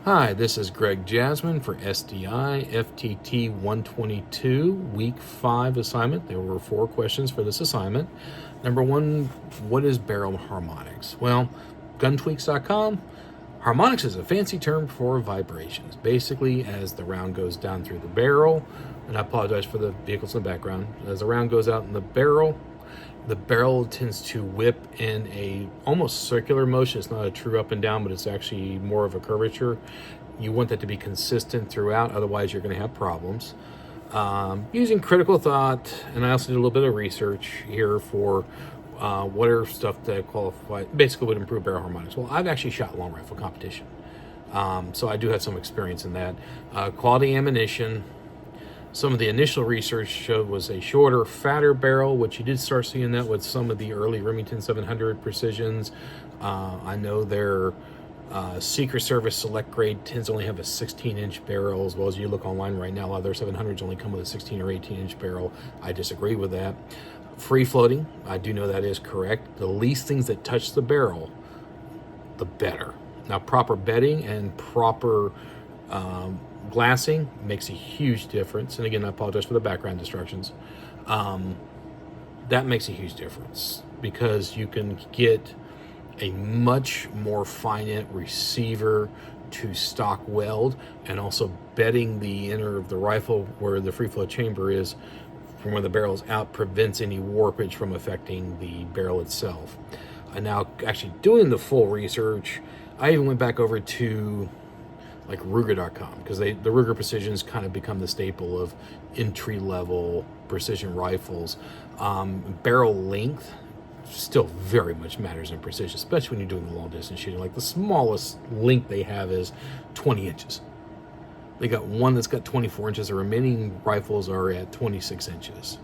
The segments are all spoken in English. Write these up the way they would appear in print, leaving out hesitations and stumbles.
Hi, this is Greg Jasmine for SDI FTT122 Week 5 assignment. There were 4 questions for this assignment. Number 1, what is barrel harmonics? Well, guntweaks.com, harmonics is a fancy term for vibrations. Basically, as the round goes down through the barrel, and I apologize for the vehicles in the background, as the round goes out in the barrel tends to whip in a almost circular motion. It's not a true up and down, but it's actually more of a curvature. You want that to be consistent throughout, otherwise you're going to have problems. Using critical thought, and I also did a little bit of research here for what are stuff that qualify, basically would improve barrel harmonics. Well, I've actually shot long rifle competition, so I do have some experience in that. Quality ammunition. Some of the initial research showed was a shorter, fatter barrel, which you did start seeing that with some of the early Remington 700 Precisions. I know their Secret Service Select Grade tends to only have a 16-inch barrel, as well as you look online right now, a lot of their 700s only come with a 16 or 18-inch barrel. I disagree with that. Free floating, I do know that is correct. The least things that touch the barrel, the better. Now, proper bedding and proper glassing makes a huge difference. And again, I apologize for the background distractions. That makes a huge difference because you can get a much more finite receiver to stock weld, and also bedding the inner of the rifle where the free flow chamber is from where the barrel is out prevents any warpage from affecting the barrel itself. Now, actually doing the full research, I even went back over to like Ruger.com, because the Ruger Precisions kind of become the staple of entry-level precision rifles. Barrel length still very much matters in precision, especially when you're doing the long-distance shooting. Like the smallest length they have is 20 inches. They got one that's got 24 inches. The remaining rifles are at 26 inches.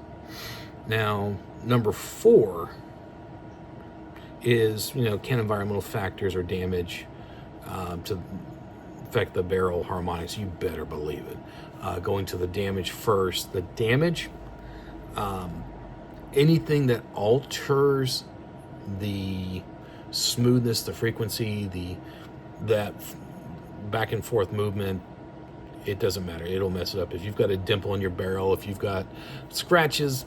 Now, number 4 is, can environmental factors or damage to affect the barrel harmonics? You better believe it. Going to the damage first. The damage, anything that alters the smoothness, the frequency, that back and forth movement, it doesn't matter. It'll mess it up. If you've got a dimple in your barrel, if you've got scratches,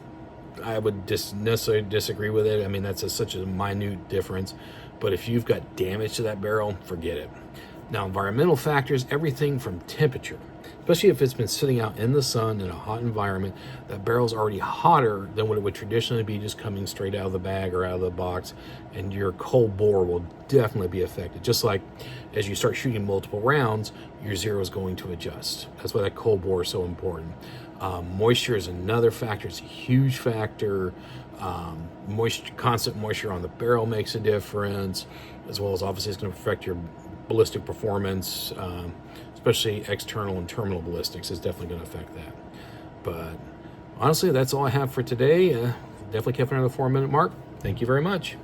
I would necessarily disagree with it. I mean, that's such a minute difference. But if you've got damage to that barrel, forget it. Now, environmental factors, everything from temperature, especially if it's been sitting out in the sun in a hot environment, that barrel's already hotter than what it would traditionally be just coming straight out of the bag or out of the box, and your cold bore will definitely be affected. Just like as you start shooting multiple rounds, your zero is going to adjust. That's why that cold bore is so important. Moisture is another factor. It's a huge factor. Constant moisture on the barrel makes a difference, as well as obviously it's going to affect your ballistic performance, especially external and terminal ballistics is definitely going to affect that. But honestly, that's all I have for today. Definitely kept another 4-minute mark. Thank you very much.